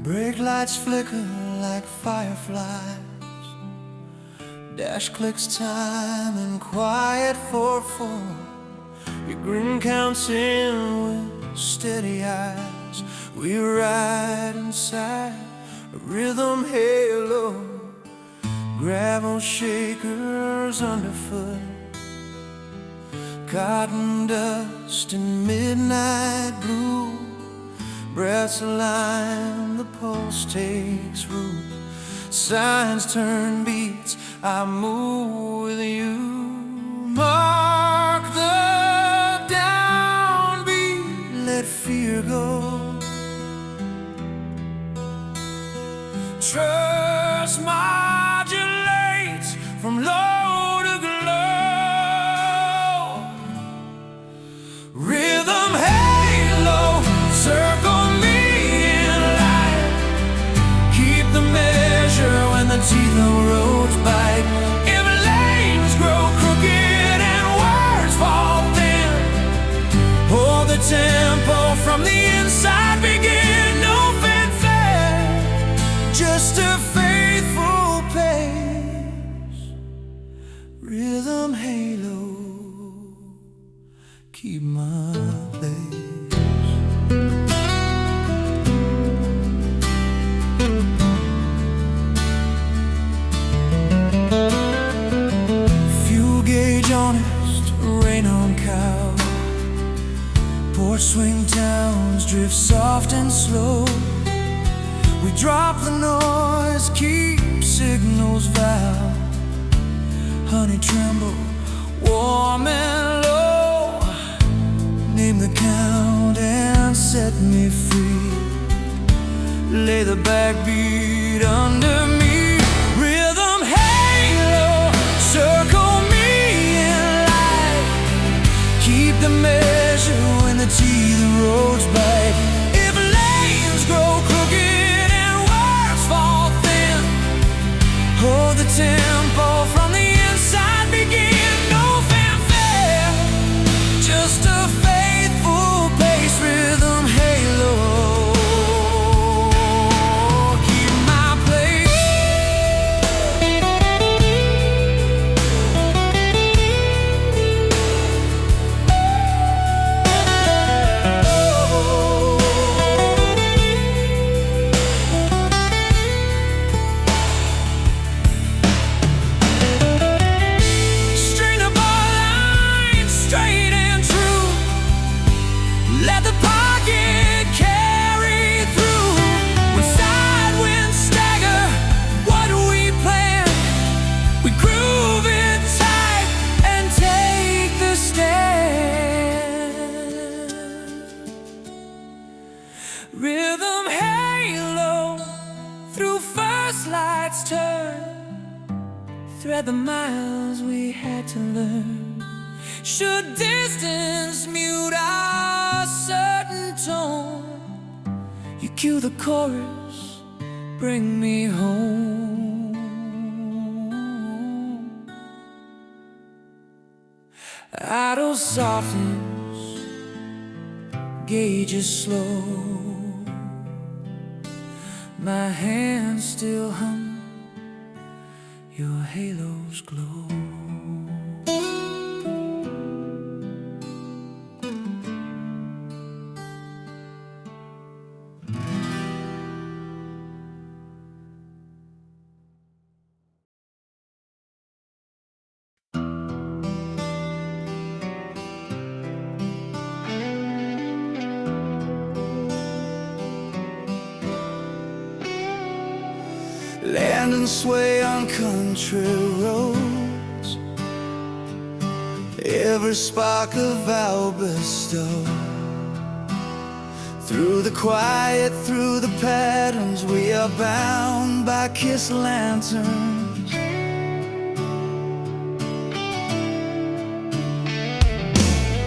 Brake lights flicker like fireflies. Dash clicks time in quiet 4-4. Your grin counts in with steady eyes. We ride inside a rhythm halo. Gravel shakers underfoot. Cotton dust and midnight blue. Breaths align, the pulse takes root. Signs turn beats, I move with you. Mark the downbeat, let fear go. Trust modulates from low to glow. Rhythm halo, circle me in light. Keep the measure when the teeth of roads bite. If lanes grow crooked and words fall thin, hold the tempo from the inside. Begin, no fanfare, just a faithful pace. Rhythm halo, keep my place. Fuel gauge honest, rain on cow. Porch swing towns drift soft and slow. We drop the noise, keep signals vow. Honey tremble, warm and low. Name the count and set me free. Lay the backbeat under me. Rhythm halo, circle me in light. Keep the measure when the teeth of roads bite. If lanes grow crooked and words fall thin, hold the tempo from the inside. Begin, no fanfare, just a faithful pace. Rhythm halo, keep my place. String the bar line straight and true. Let the pocket carry through. When side winds stagger what we plan, we groove it tight and take the stand. Rhythm halo, through first lights turn. Thread the miles we had to learn. Should distance mute our certain tone, you cue the chorus, bring me home. Idle softens, gauge is slow. My hands still hum, your halo's glow. Land and sway on country roads. Every spark of our bestow. Through the quiet, through the patterns, we are bound by kiss lanterns.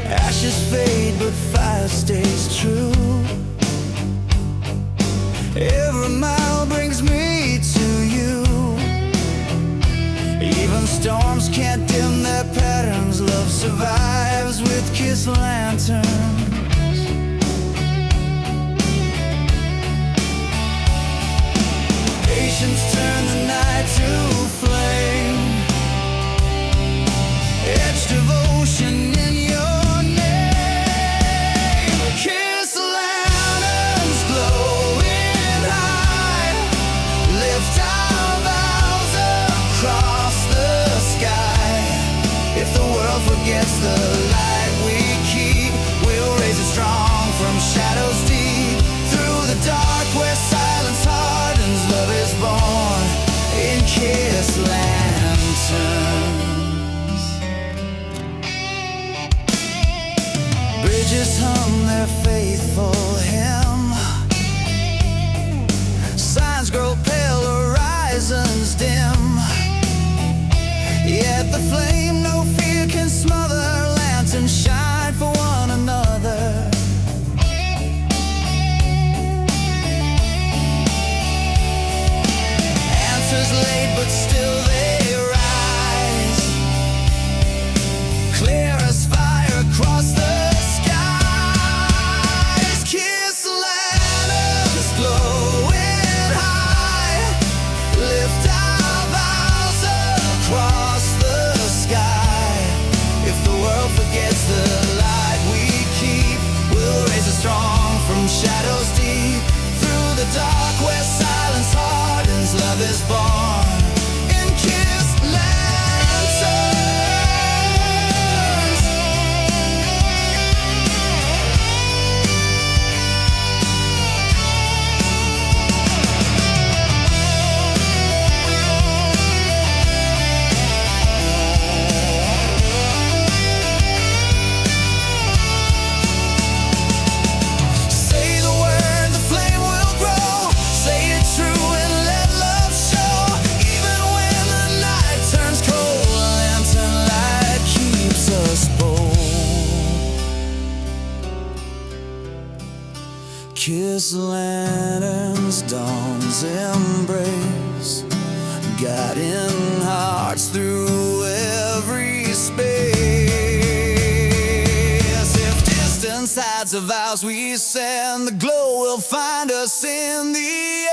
Ashes fade, but fire stays true. Every mile brings me to you. Even storms can't dim their patterns. Love survives with kiss lanterns. faithful hymn. Signs grow pale, horizons dim, yet the flame no fear can smother. Lanterns shine for one another. Answers late, but still they rise, clear as fire across the skies. Kiss lanterns glowing high, lift our vows across the sky. If the world forgets the light we keep, we'll raise it strong from shadows deep. Through the dark where silence hardens, love is born in kissed lanterns. Kiss lanterns, dawn's embrace, guiding hearts through every space. If distance hides the vows we send, the glow will find us in the end.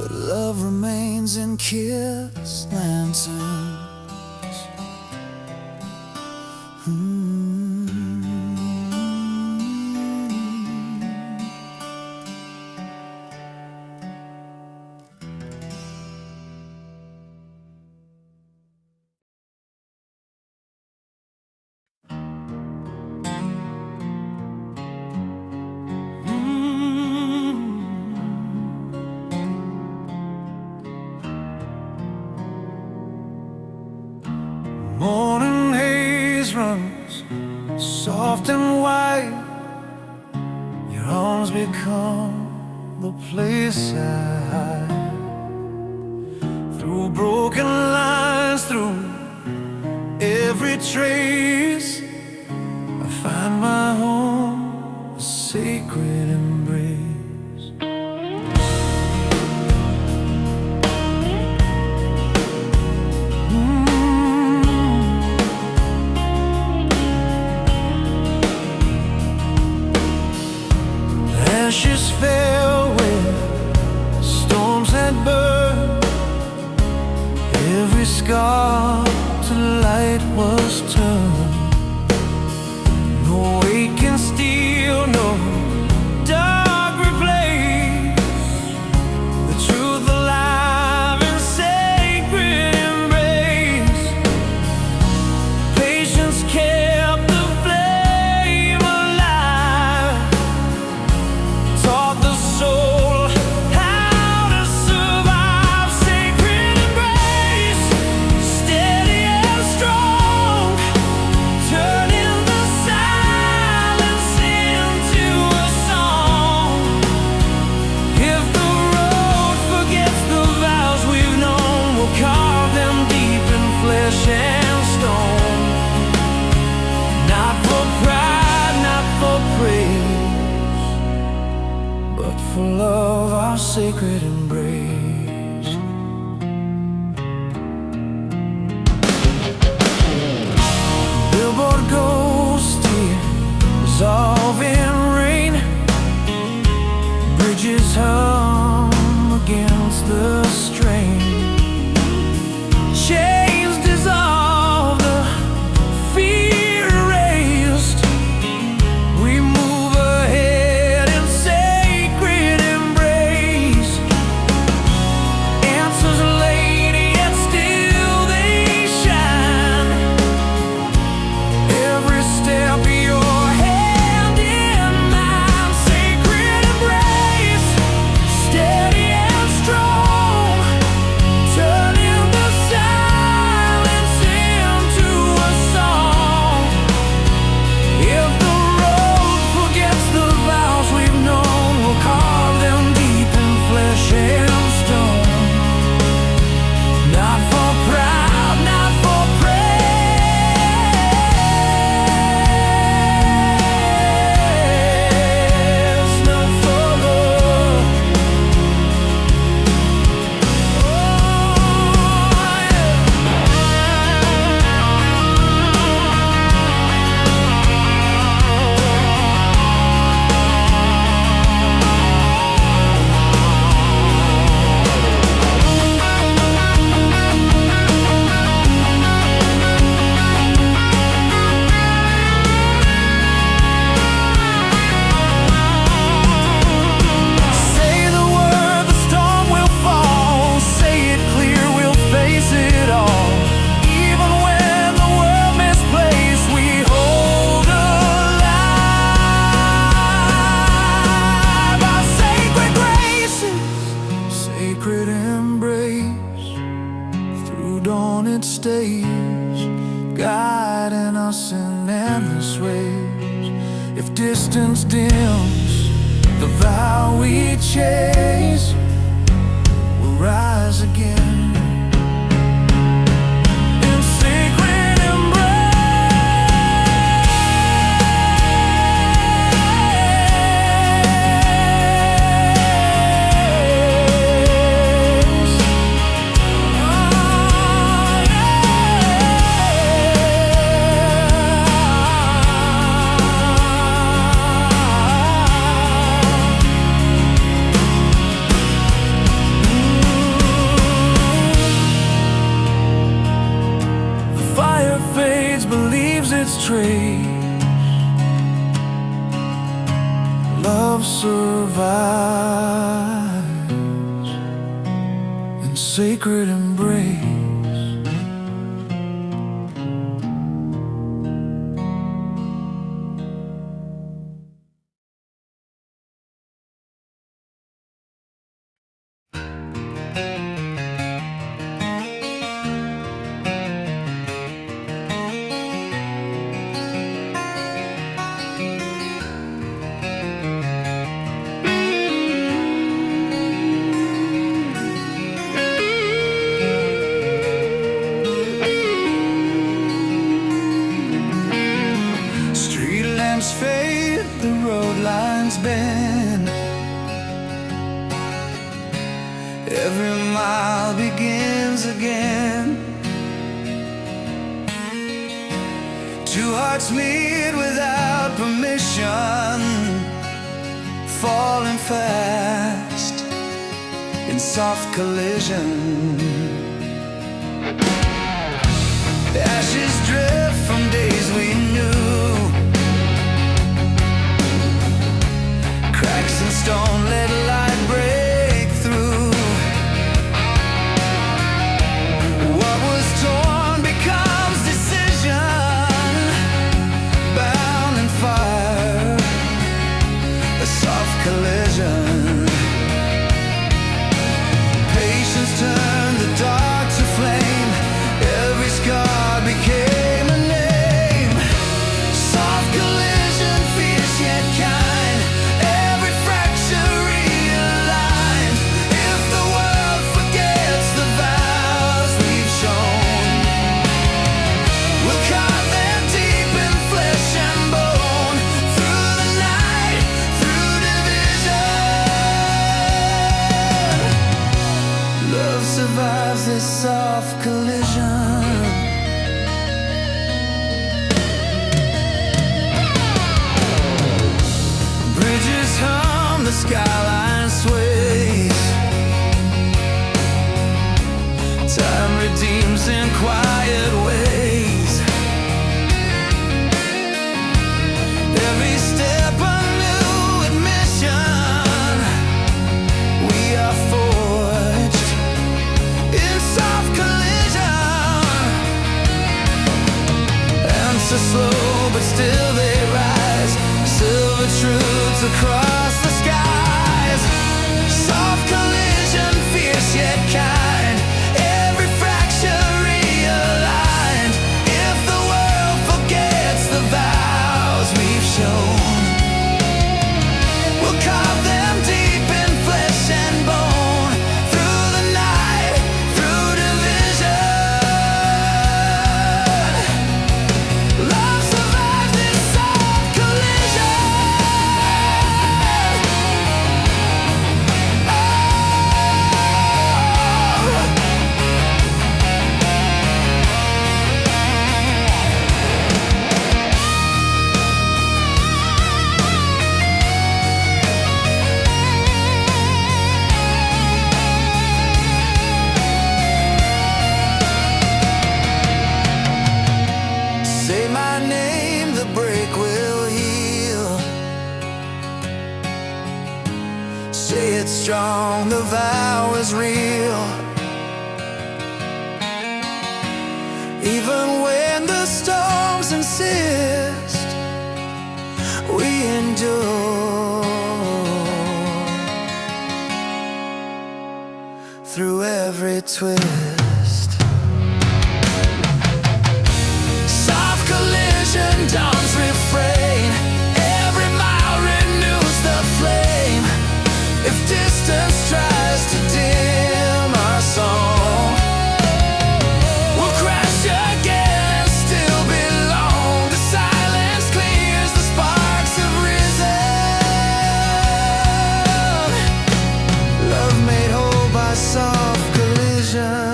Love remains in kiss lanterns. Morning haze runs soft and white. Your arms become the place I hide. Through broken lines, through every trace, I find my home, a sacred embrace. Ashes fell where storms had burned. Every scar to light was turned. No weight can steal, no dark replace the truth alive in sacred embrace. Patience kept the flame alive, taught the soul how to survive. Sacred embrace, steady and strong, turning the silence into a song. If the road forgets the vows we've known, we'll carve them deep in flesh and stone. Not for pride, not for praise, but for love, our sacred embrace. Billboard ghost here, dissolving rain. Bridges hum against the strain. Chains dissolve, the fear erased. We move ahead in sacred embrace. sacred embrace. Through dawn it stays, guiding us in endless ways. If distance dims the vow we chase, we'll rise again. Believes its trace, love survives in sacred embrace. Fade, the road lines bend. Every mile begins again. Two hearts meet without permission, falling fast in soft collision. Ashes drift from days we knew, cracks in stone let light break through. What was torn becomes decision, bound in fire, a soft collision. Patience turned the dark to flame. Every scar became a name. Soft collision, fierce yet kind. Every fracture realigned. If the world forgets the vows we've shown, we'll carve them deep in flesh and bone. Through the night, through division, love survives this soft collision. Bridges hum, the skyline sways. Time redeems in quiet ways. Every step a new admission. We are forged in soft collision. Answers slow, but still they rise. Silver truths across the skies. Soft collision, fierce yet kind. Every fracture realigned. If the world forgets the vows we've shown, we'll carve them deep in flesh and bone. Through the night, through division, love survives this soft collision. Say my name, the break will heal. Say it's strong, the vow is real. Even when the storms insist, we endure. through every twist. Soft collision, dawn's refrain. Every mile renews the flame. If distance tries to dim our song, we'll crash again and still belong. The silence clears, the sparks have risen. Love made whole by soft collision.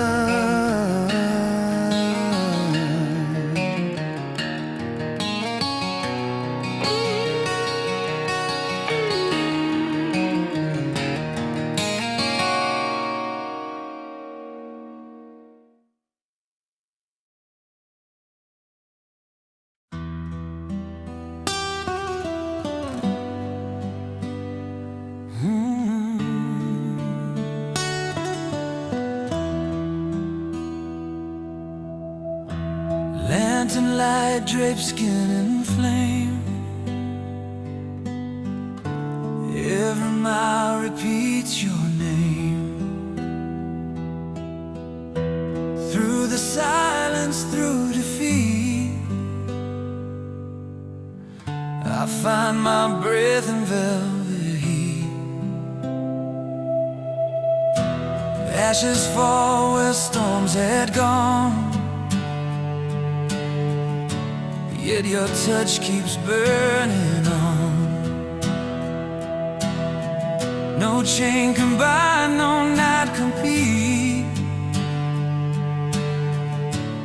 Lantern light drapes skin in flame. Every mile repeats your name. Through the silence, through defeat, I find my breath in velvet heat. Ashes fall where storms had gone, yet your touch keeps burning on. No chain can bind, no night compete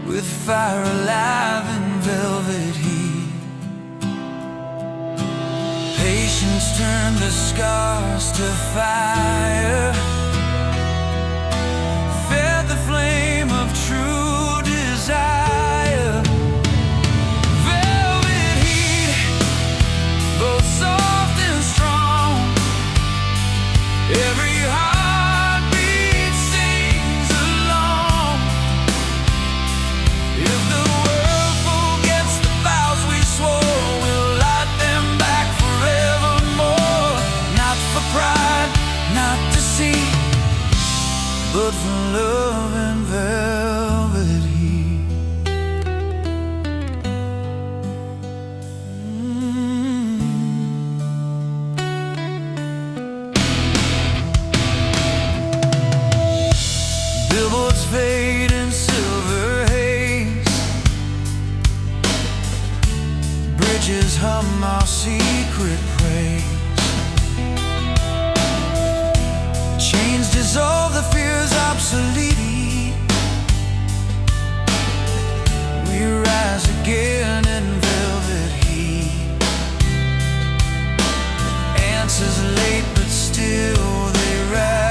with fire alive in velvet heat. Patience turned the scars to fire, fed the flame of true desire. Every heartbeat sings along. If the world forgets the vows we swore, we'll light them back forevermore. Not for pride, not to see, but for love and velvet heat. Billboards fade in silver haze, bridges hum our secret praise. Chains dissolve, the fears obsolete. We rise again in velvet heat. Answers late, but still they rise.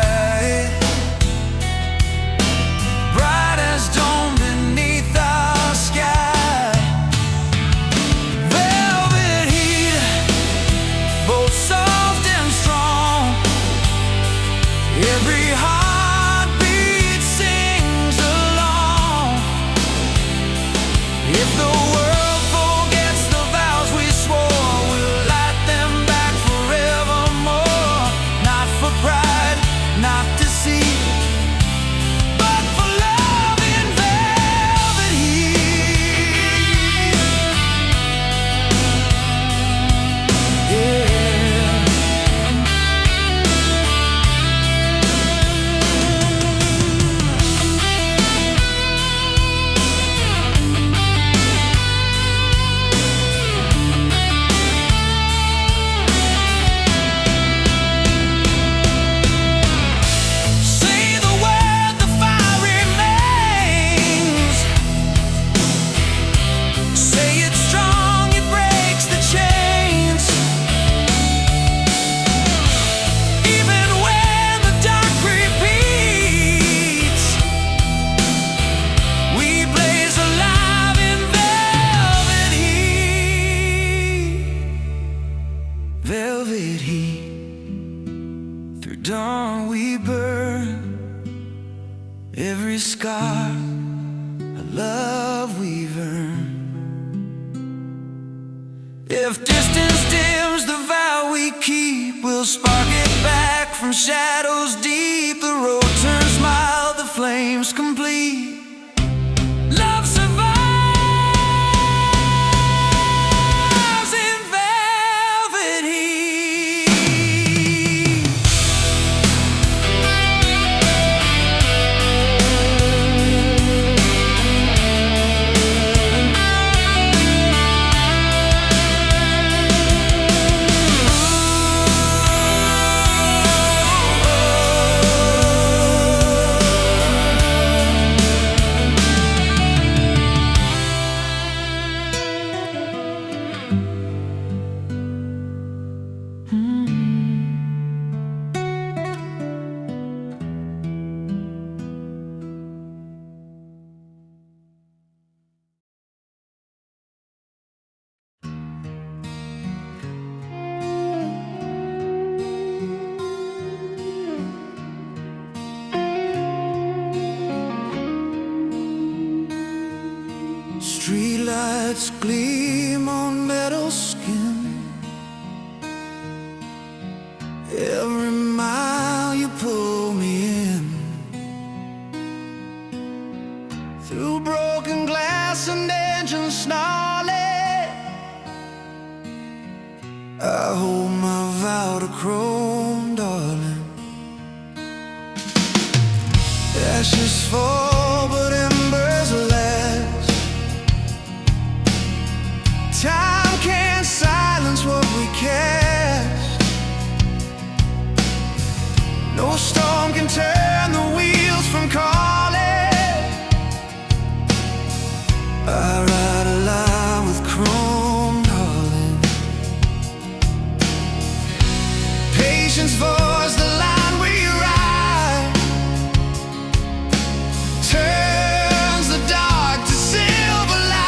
Every heartbeat sings along. If the world forgets the vows we swore, we'll light them back forevermore. Not for pride, not deceit, but for love in velvet heat. Yeah. Velvet heat, through dawn we burn. Every scar, a love we've earned. If distance dims the vow we keep, we'll spark it back from shadows deep. The road turns my was complete. Love survives in velvet heat. Streetlights gleam on metal skin. Every mile you pull me in, through broken glass and engines snarling. I hold my vow to chrome, darling. Ashes fall, but embers last. Time can't silence what we cast. No storm can turn the wheels from calling. I ride a line with chrome, darling. Patience voice the line we ride, turns the dark to silver light.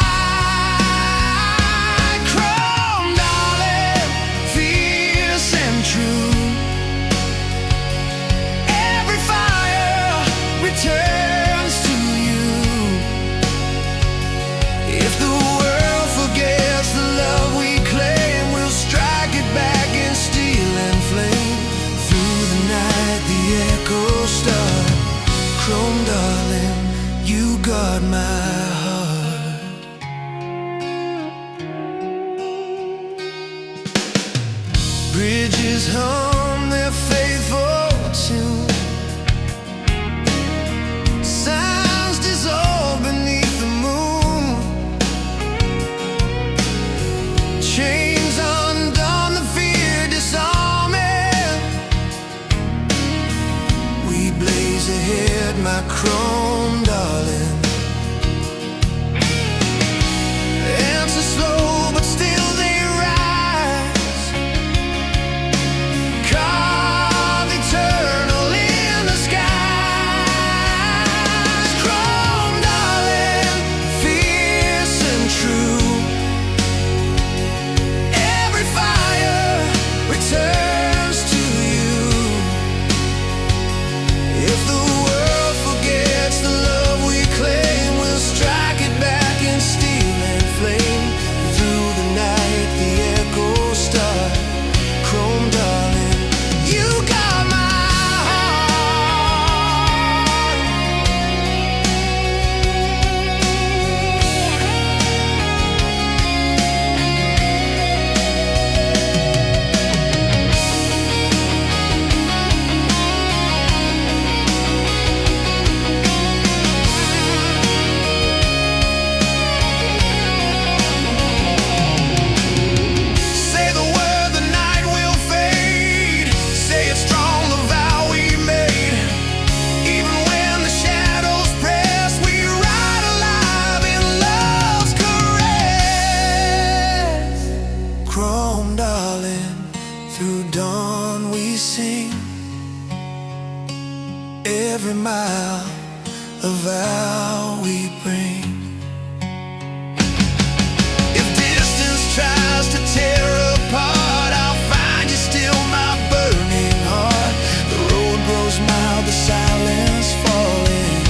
Chrome, darling, fierce and true. Every fire returns to you. If the world forgets the love we claim, we'll strike it back in steel and flame. Through the night the echoes start. Chrome, darling, you guard my heart. Bridges hum their faithful tune. Sounds dissolve beneath the moon. Chains undone, the fear disarming. We blaze ahead, my chrome, darling. Answer slow, but still they rise. Carved eternal in the skies. Chrome, darling, fierce and true. Every fire returns to you. If the world forgets the love we claim, we'll strike it back in steel and flame. Through the night the echoes start. Chrome, darling, you got my heart. Say the word, the night will fade. Say it strong, the vow we made. Even when the shadows press, we ride alive in love's caress. Chrome, darling, through dawn we sing. Every mile a vow we bring. If distance tries to tear apart, I'll find you still, my burning heart. The road grows mild, the silence falling.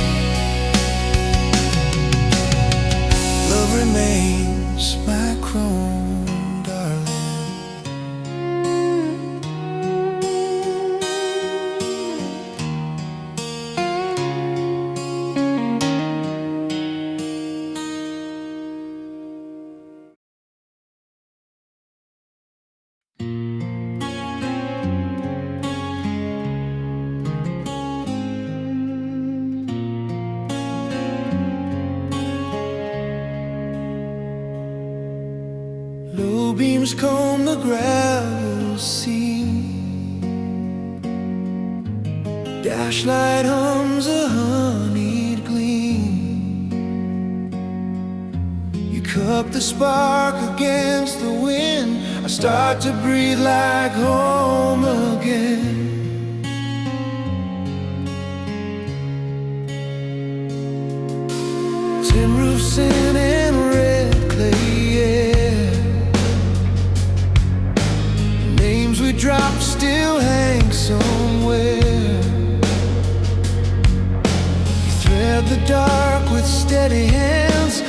Love remains my chrome, darling. Moonbeams comb the gravel seam. Dashlight hums a honeyed gleam. You cup the spark against the wind. I start to breathe like home again. Tin roofs in and red clay air. Names we dropped still hang somewhere. You thread the dark with steady hands, a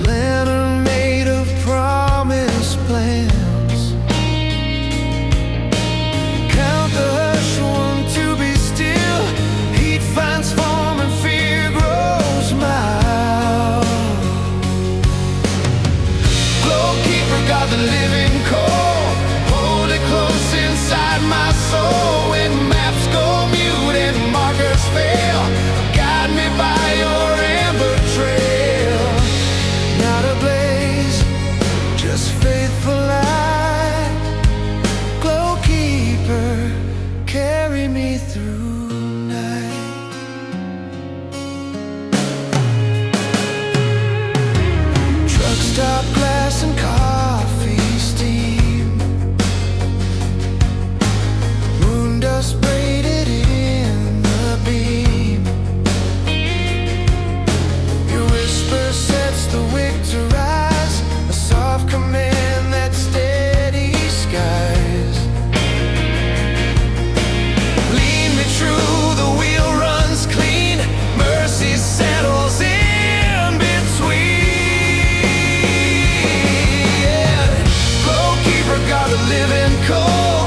lantern made of promised plans. Count the hush, one to be still. Heat finds form and fear grows mild. Glowkeeper got the living coal. Hold it close inside my soul. When maps go mute and markers fail, guide me by your amber trail. Not a blaze, just faithful light. Glowkeeper, carry me through night. Truck stop glass and coffee steam. Moon dust braided in the beam. Your whisper sets the wick to rise, a soft command that steadies skies. Lead me true, the wheel runs clean. Mercy settles in between. Glowkeeper got the living coal.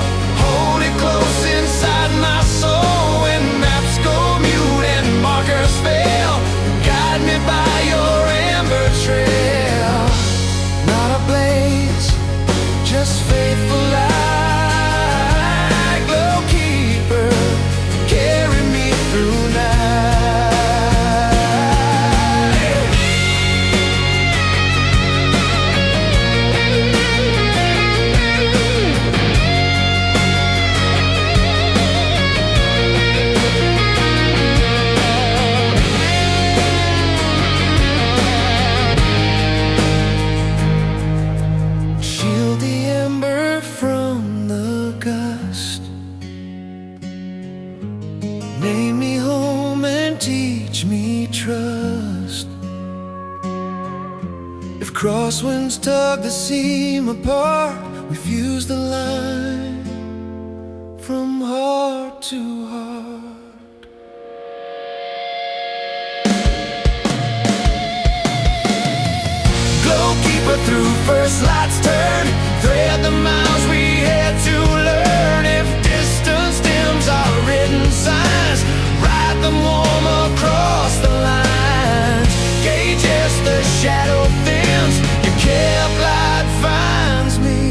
Hold it close inside my soul. When maps go mute and markers fail, guide me by your amber trail. Not a blaze, just faithful light. Glowkeeper, carry me through night. Shield the ember from the gust. Name me home and teach me trust. If crosswinds tug the seam apart, we fuse the line from heart to heart. Glowkeeper through first lights turn. Thread the miles we had to learn. If distance dims our written signs, write them warm across the lines. Gauge as the shadow thins, your kept light finds me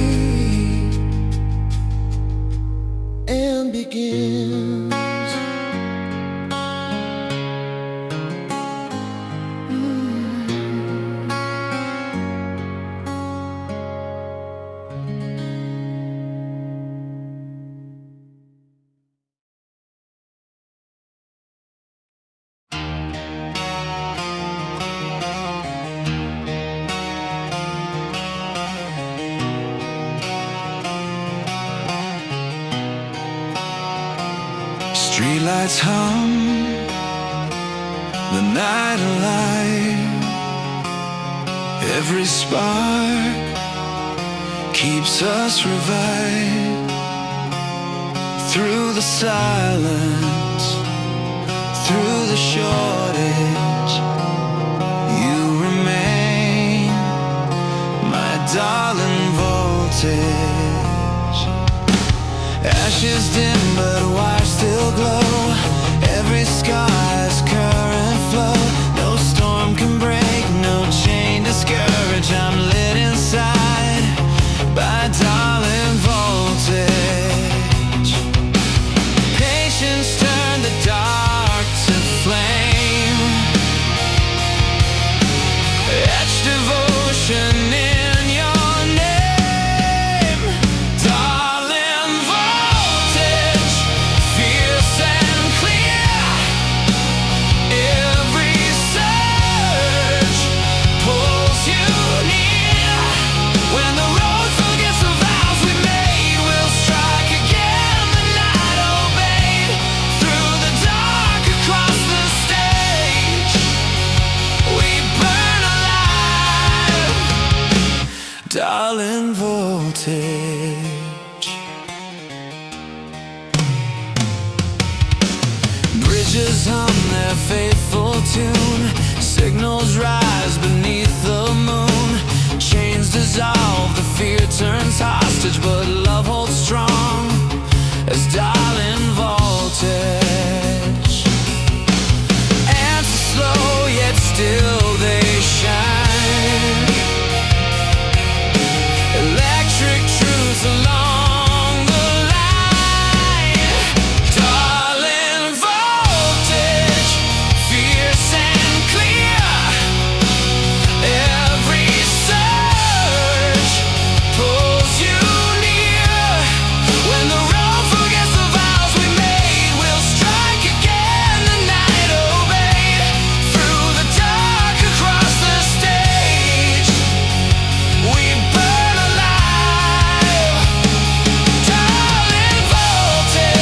and begins. Streetlights hum, the night alive. Every spark keeps us revived. Through the silence, through the shortage, you remain my darling voltage. Ashes dim but why still glow. Every scar's current flow. No storm can break, no chain discourage. I'm lit inside by darling voltage. Patience turn the dark to flame. Etch devotion in your name. darling, voltage. Bridges hum their faithful tune, signals rise beneath the moon. Chains dissolve, the fear turns hostage, but love holds strong as darling, voltage. Answers slow, yet still they shine. Electric truths along the line. Darling, voltage, fierce and clear. Every surge pulls you near. When the road forgets the vows we made, we'll strike again. The night obeyed. Through the dark, across the stage, we burn alive. Darling, voltage.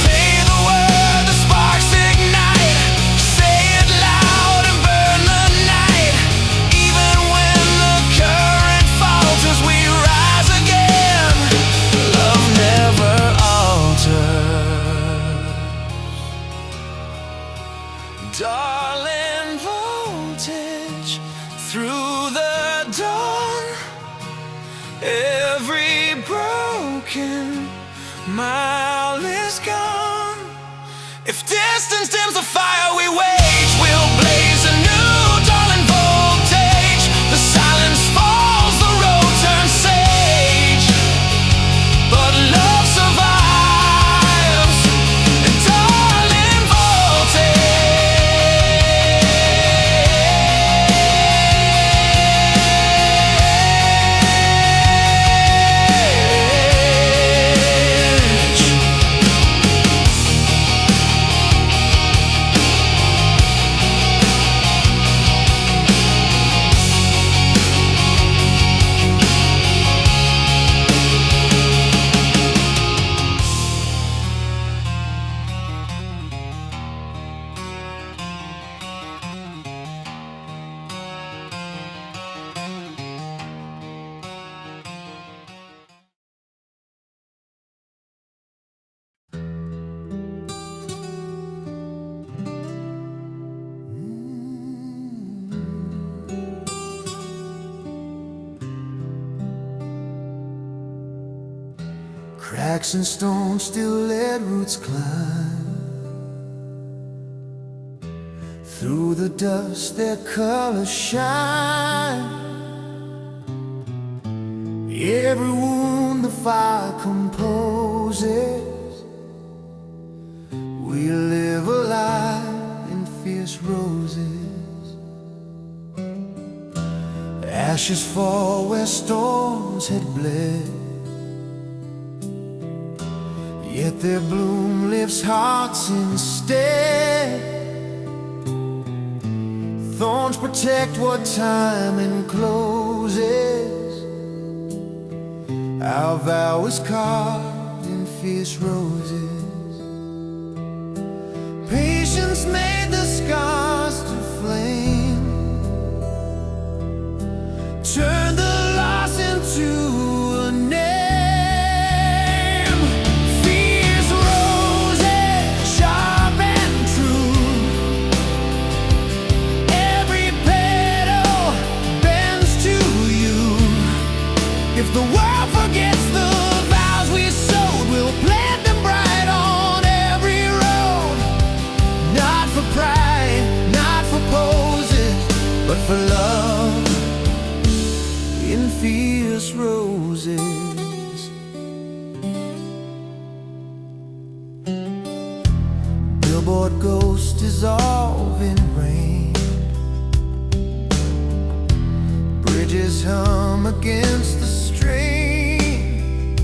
Say the word, the sparks ignite. Say it loud and burn the night. Even when the current falters, we rise again. Love never alters. Darling, voltage, through the dawn. Every broken mile is gone. If distance dims the fire we wage, we'll blaze anew. Darling, voltage. The silence falls, the road turns sage, but love survives. Darling, voltage. Cracks and stones still let roots climb. Through the dust their colors shine. Every wound the fire composes. We live alive in fierce roses. Ashes fall where storms had bled, yet their bloom lifts hearts instead. Thorns protect what time encloses. Our vow is carved in fierce roses. Patience made the scars to flame, turn the loss into a name. Fierce roses, sharp and true. Every petal bends to you. If the world forgets the vows we sowed, we'll plant them bright on every road. Not for pride, not for poses, but for love in fierce roses. Billboard ghosts dissolve in rain. Bridges hum against the stream.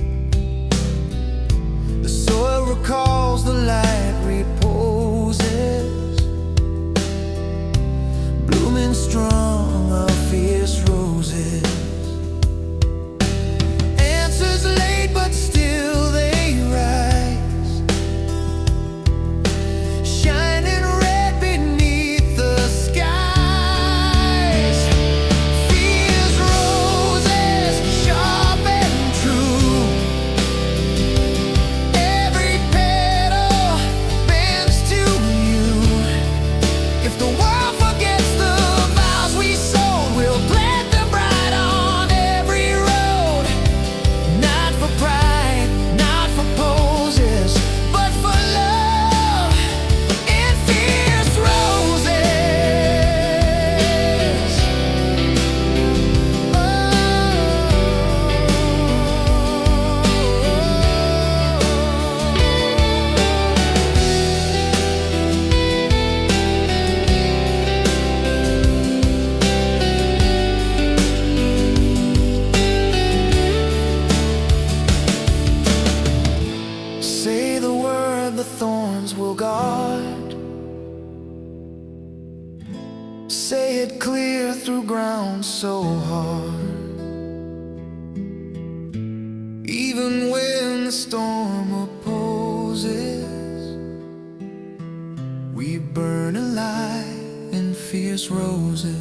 The soil recalls through ground so hard. Even when the storm opposes, we burn alive in fierce roses.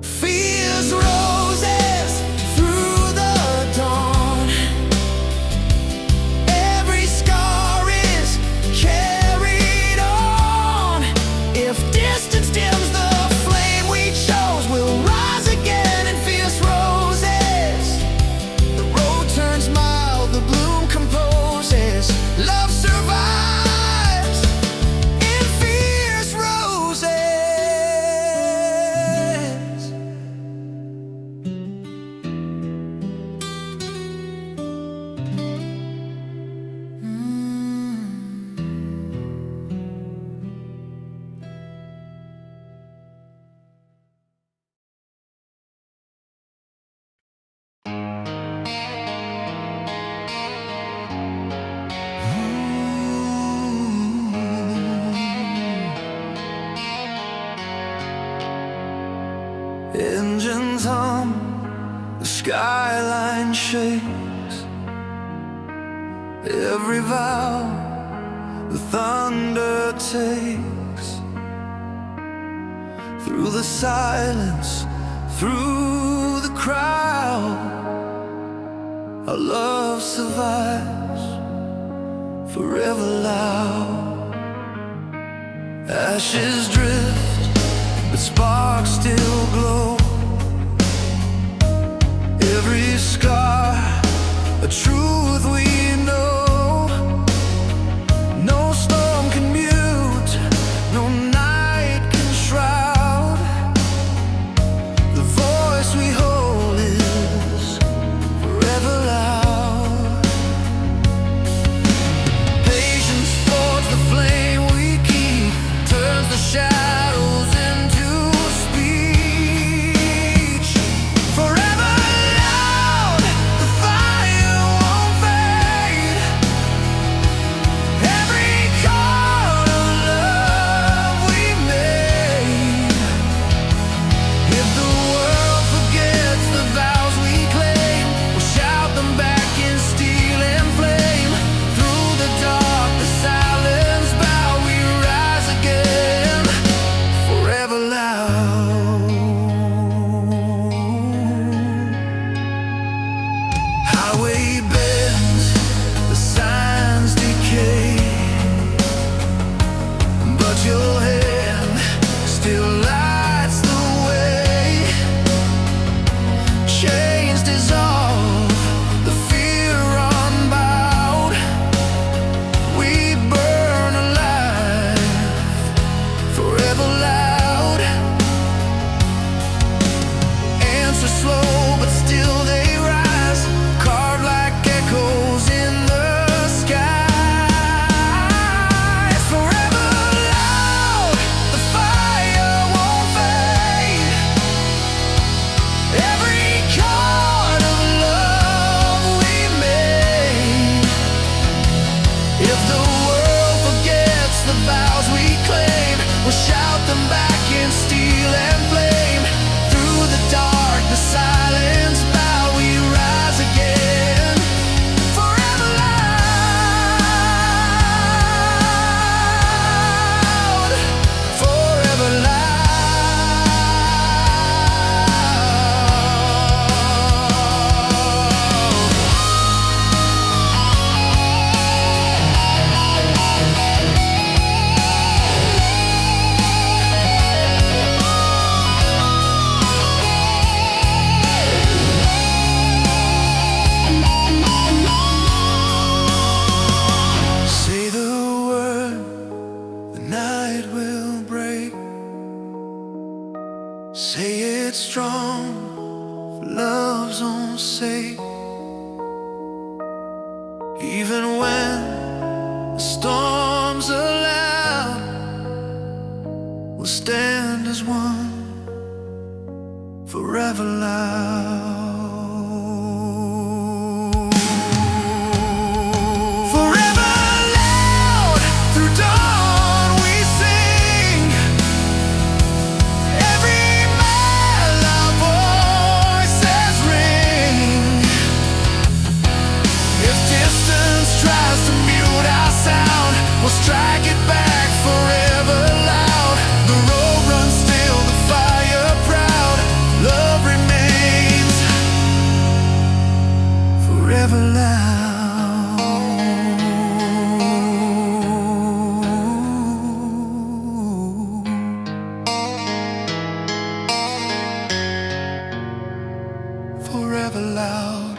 Fierce roses through the dawn. Every scar is carried on. If distance dims the flame we chose, we'll rise again in fierce roses. The road turns mild, the bloom composes. Love survives in fierce roses. Engines hum, the skyline shakes. Every vow the thunder takes. Through the silence, through the crowd, our love survives, forever loud. Ashes drift, but sparks still glow. Every scar, a truth we know. No storm can mute, no night can shroud. The voice we hold is forever loud. Patience forges the flame we keep, turns the shadows into speech. Forever loud, the fire won't fade. Every chord of love we made. If the world forgets the vows we claim, we'll shout them back in steel and flame. Through the dark, the silence bow, we rise again, forever loud. Highway bends, the signs decay, but your hand still lights the way. Chains dissolve, the fear unbowed. We burn alive, forever loud. Answer slow, but still they rise, carved like echoes in the skies. Forever loud, the fire won't fade. Every chord of love we made. If the world forgets the vows we claim, we'll shout them back in steel and flame. Through the dark, the silence bow, we rise again, forever loud, forever loud. Say the word, the night will break. Say it strong, for love's own sake. Even when the storms are loud, we'll stand as one, forever loud. Forever loud, through dawn we sing. Every man forever loud.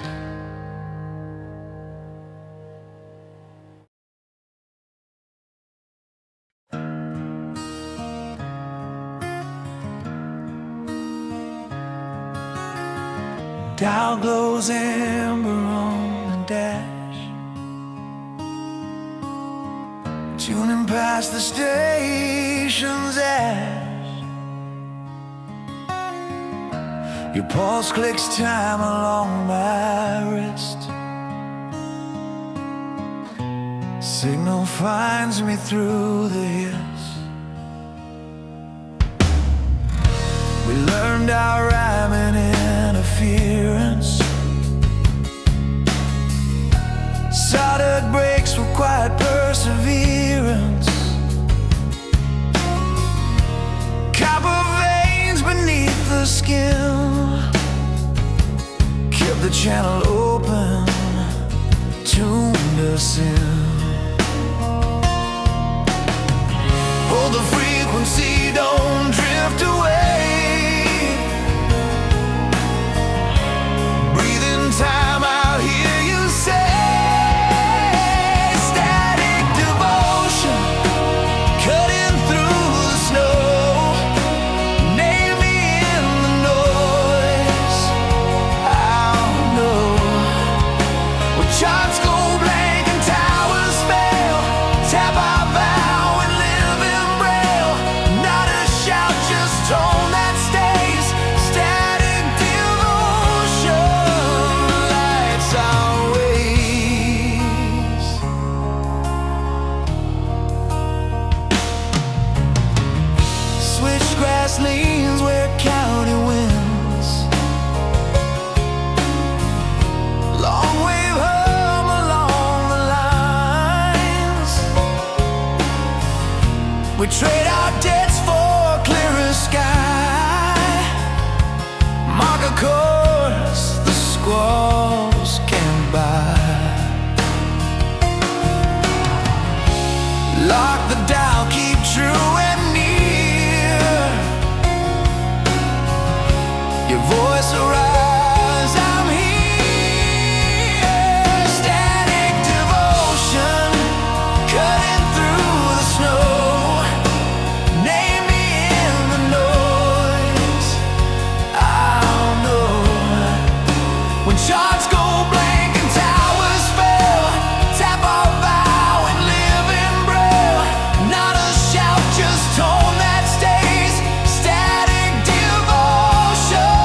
Dial glows amber on the dash, tuning past the station's ash. Your pulse clicks time along my wrist. Signal finds me through the hills. We learned our rhyming interference. Solid breaks with quiet perseverance. Copper veins beneath the skin kept the channel open, tuned us in. Hold the frequency, don't drift away. Breathe in time, I'll hear you say. Static devotion, cutting through the snow. Nail me in the noise, I'll know. When charts go blank and towers fail, tap our vow and live in braille. Not a shout, just tone that stays. Static devotion lights our ways. Switchgrass leans where county winds. Long wave hum along the lines. We trade our debts for clearer sky. Mark a course the squalls can't buy. Lock the dial, keep true and near. Your voice arise, I'm here. Static devotion, cutting through the snow. Name me in the noise, I'll know. When charts go blank and towers fail, tap our vow and live in braille. Not a shout, just tone that stays. Static devotion.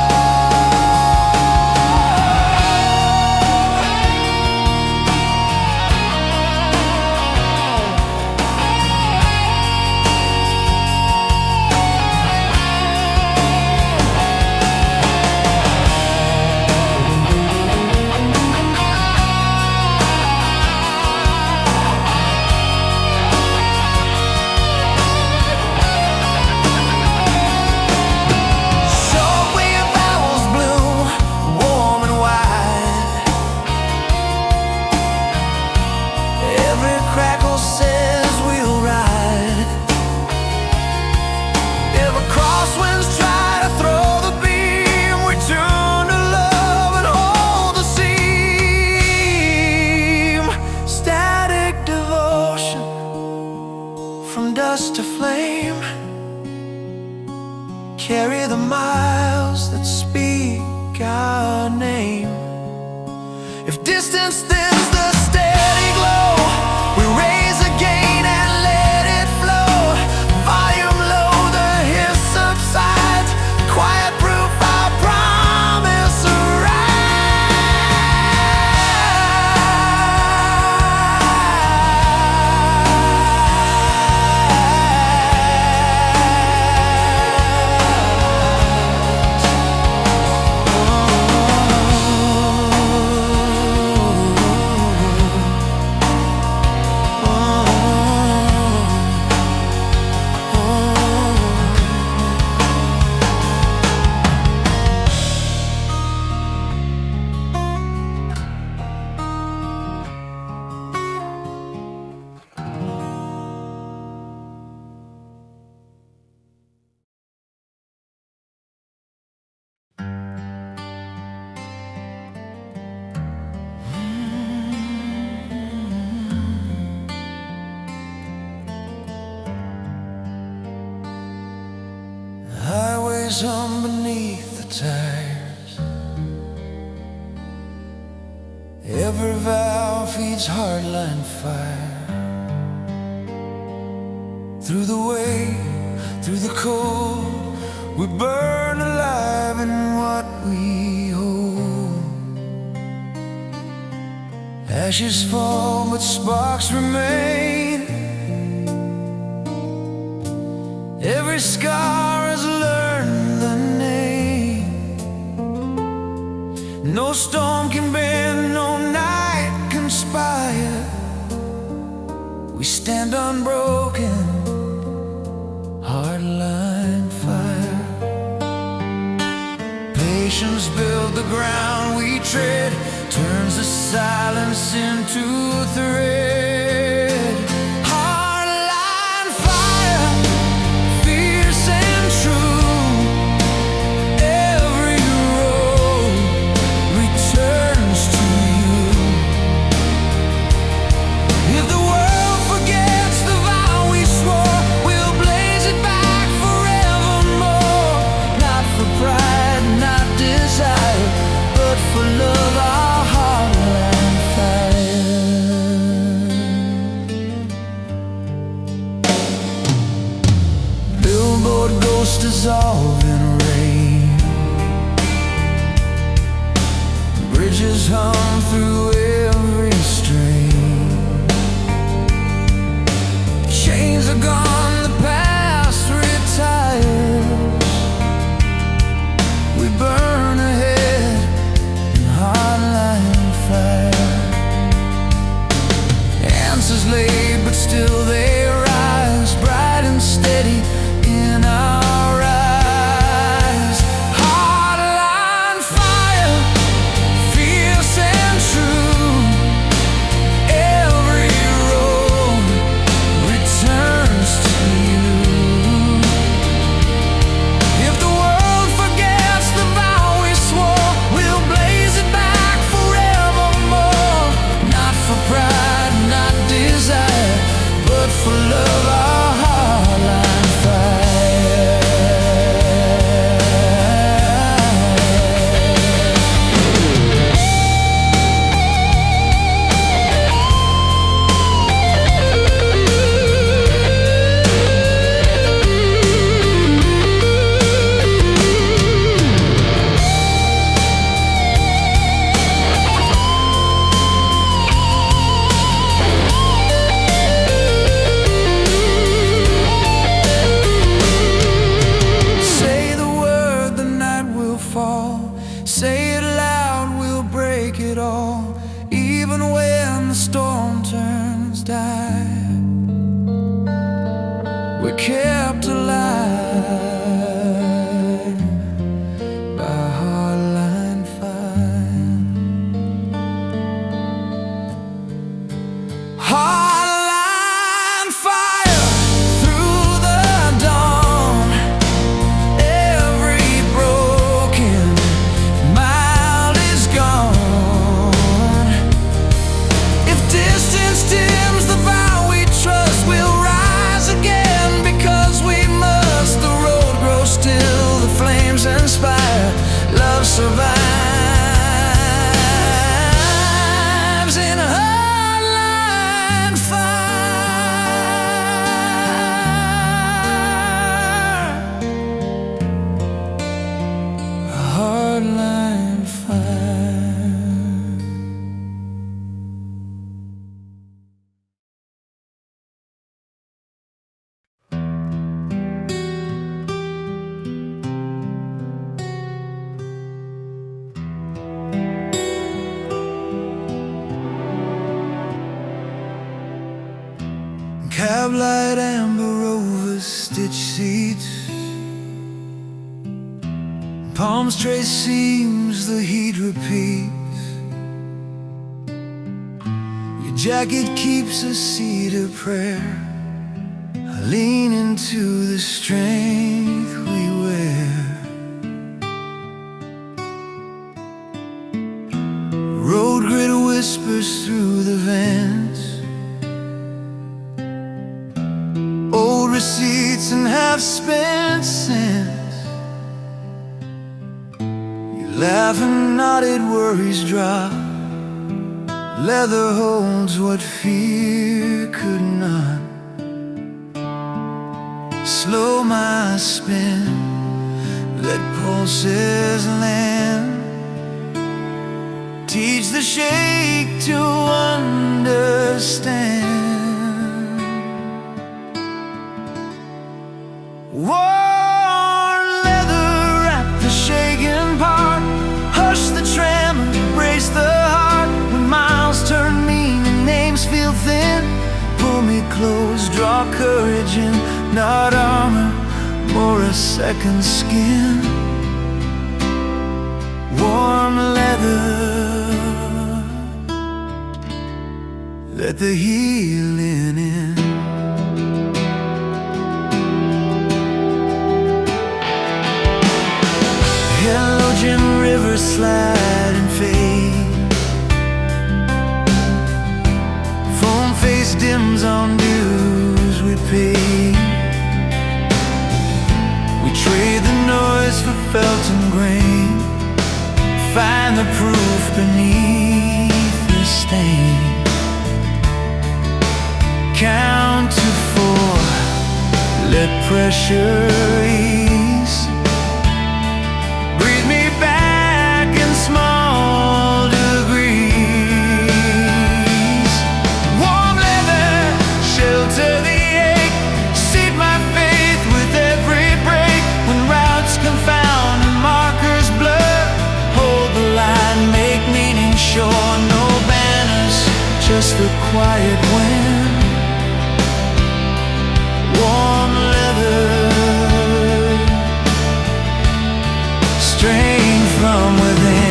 Shortwave owls bloom warm and wide. Every crackle says we'll ride. If a crosswinds try to throw the beam, we tune to love and hold the seam. Static devotion, from dust to flame. Carry the miles that speak our name. If distance thins the steady glow, we raise again and let it flow. Volume low, the hiss subsides. Quiet proof, our promise arrives. fires hum beneath the tires. Every valve feeds Heartline Fire. Through the way, through the cold, we burn alive in what we hold. Ashes fall, but sparks remain. Every scar has learned the name. No storm can bend, no night conspire. We stand unbroken, Heartline Fire. Patience build the ground we tread, turns the silence into a thread. Heartline fire, fierce and true. Every road returns to you. If the world forgets the vow we swore, we'll blaze it back forevermore. Not for pride, not desire, but for love, our Heartline Fire. Billboard ghosts dissolve in rain. Bridges hum through every strain. Chains are gone, the past retires. We burn ahead in Heartline Fire. Answers laid, but still they rise, bright and steady in our eyes. Heartline fire, fierce and true. Every road returns to you. If the world forgets the vow we swore, we'll blaze it back forevermore. Not for pride, not desire, but for love, our Heartline Fire. Say the word, the night will fall. Say it loud, we'll break it all. Even when the storm turns dire, we're kept alive by Heartline Fire. Heartline fire through the dawn. Every broken mile is gone. If distance dims the vow we trust, we'll rise again because we must. The road grows still, the flames inspire. Love survives in a Heartline Fire. A Heartline Fire. Cab light, amber rovers, stitch seats. Palms trace seams, the heat repeats. Your jacket keeps a seed of prayer. I lean into the strength we wear. Road grid whispers through the vents. Old receipts and half-spent cents. Laughing knotted worries drop. Leather holds what fear could not. Slow my spin, let pulses land. Teach the shake to understand. Worn leather wrap the shaken part. Hush the tremor, brace the heart. When miles turn mean and names feel thin, pull me close, draw courage in. Not armor, more a second skin. Warm leather, let the healing in. Hello, Jim, rivers slide and fade. Foam face dims on dues we pay. We trade the noise for felt and grain. Find the proof beneath the stain. Count to 4, let pressure ease. Breathe me back in small degrees. Warm leather, shelter the ache. Seed my faith with every break. When routes confound and markers blur, hold the line, make meaning sure. No banners, just the quiet wind. Warm leather, strength from within.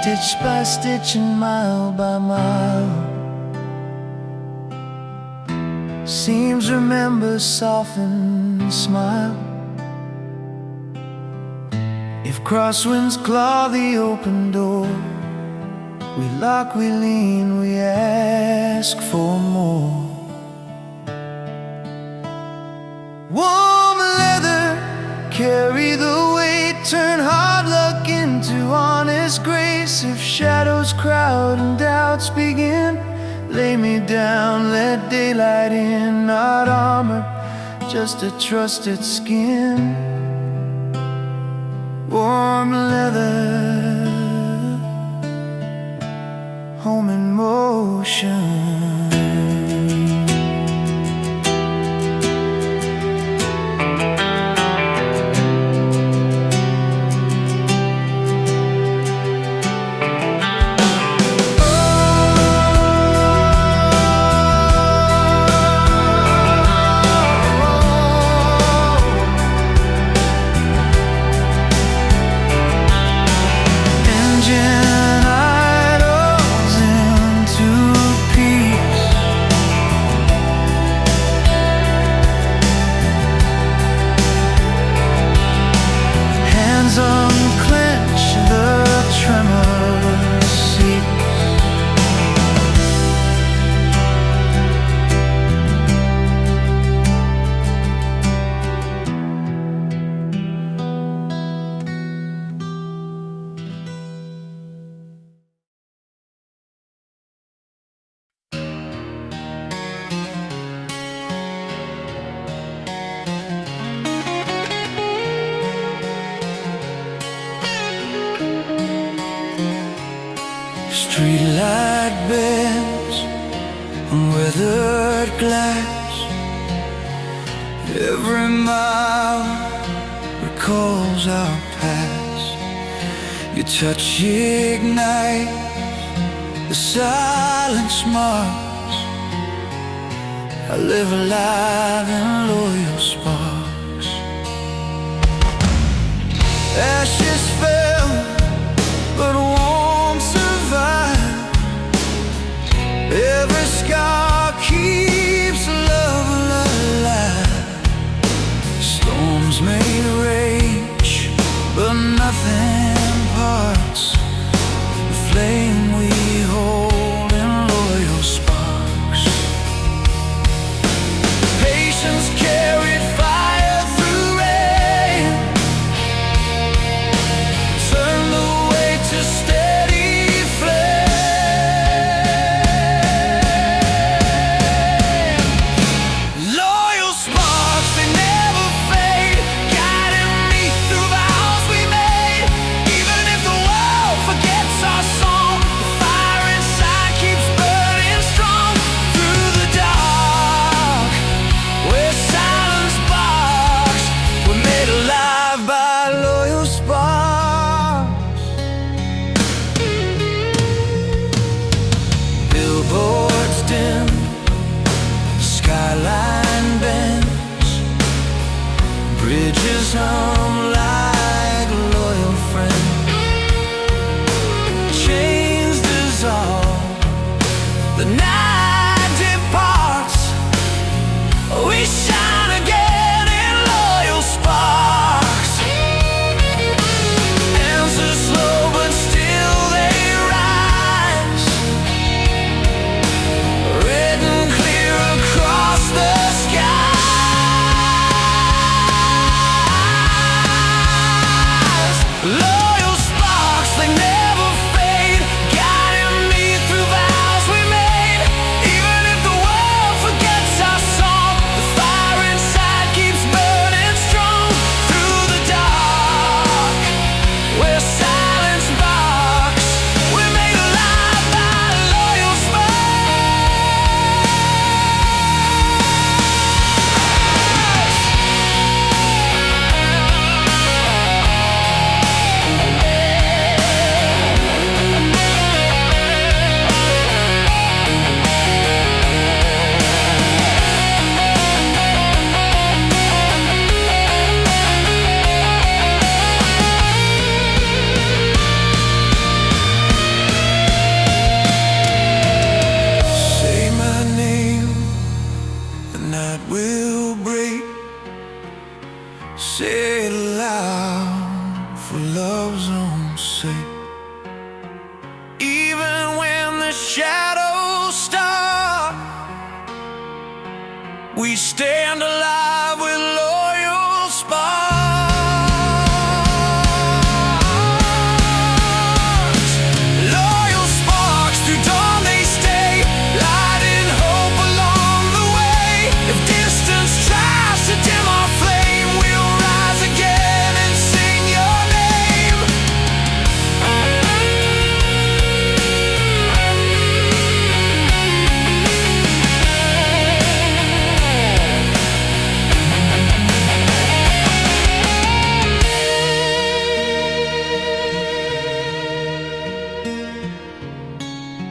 Stitch by stitch and mile by mile, seams remember, soften, smile. If crosswinds claw the open door, we lock, we lean, we ask for more. Warm leather, carry the weight, turn hard luck into honest grace. If shadows crowd and doubts begin, lay me down, let daylight in. Not armor, just a trusted skin. Warm leather, home in motion. Unclench the tremor seeks. Streetlight bends on weathered glass. Every mile recalls our past. Your touch ignites the silent marks. I live alive in loyal sparks. Ashes fell, but warmth survived. Every night will break. Say it loud for love's own sake. Even when the shadows start, we stand alive with loyal sparks. Loyal sparks, through dawn they stay, lighting hope along the way. If distance tries to dim our flame, we'll rise again and sing your name.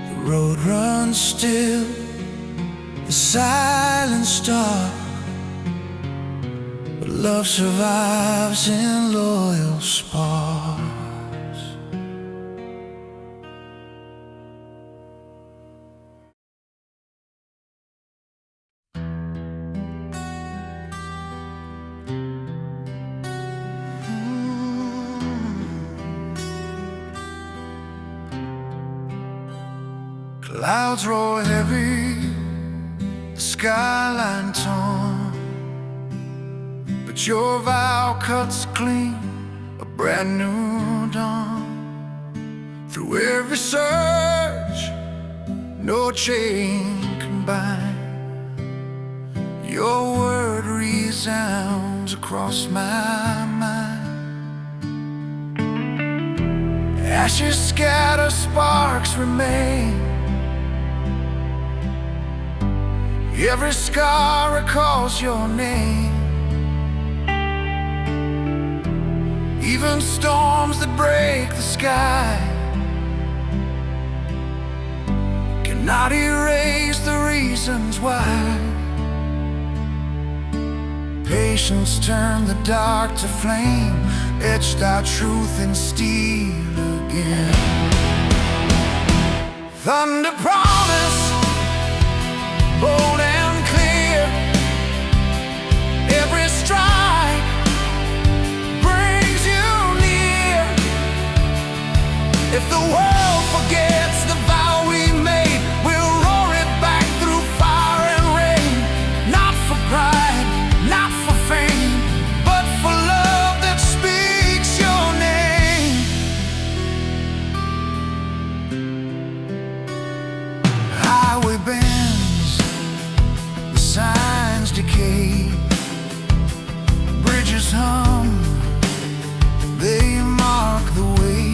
The road runs still, the silence dark, but love survives in loyal sparks. Clouds roll heavy, the skyline torn, but your vow cuts clean a brand new dawn. Through every search, no chain can bind. Your word resounds across my mind. Ashes scatter, sparks remain. Every scar recalls your name. Even storms that break the sky cannot erase the reasons why. Patience turned the dark to flame, etched our truth in steel again. Thunder promise, bold and clear. Every strike brings you near. If the world forgets the vow we made, we'll roar it back through fire and rain. Not for pride, not for fame, but for love that speaks your name. Highway bends, signs decay, bridges hum, they mark the way.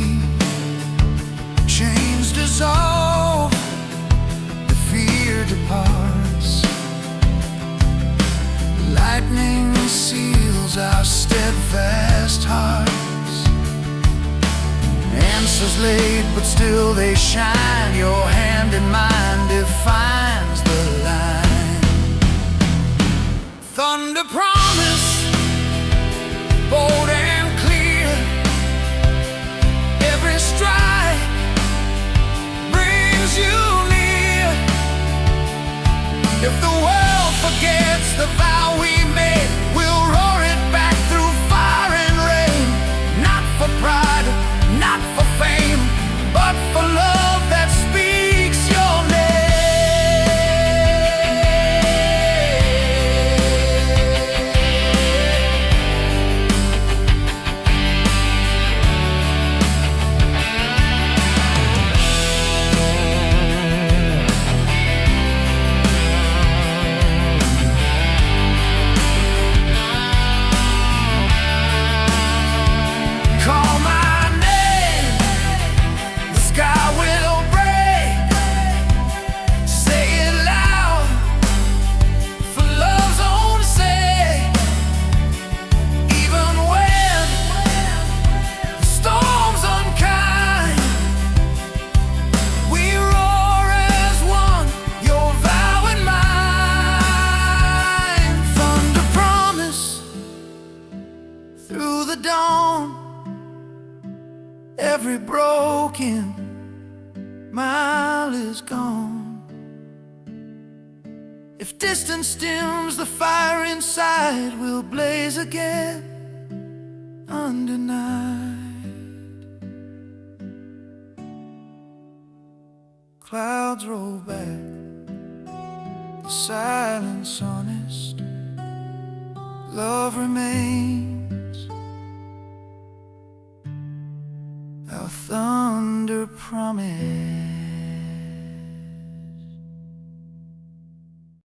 Chains dissolve, the fear departs. Lightning seals our steadfast hearts. Answers late, but still they shine. Your hand in mine defines the line. Thunder promise, bold and clear. Every strike brings you near. If the world forgets the vow we made, we'll roar it back through fire and rain. Not for pride, not for fame, but for love that speaks your name. Every broken mile is gone. If distance dims, the fire inside will blaze again undenied. Clouds roll back, the silence honest, love remains, our thunder promise.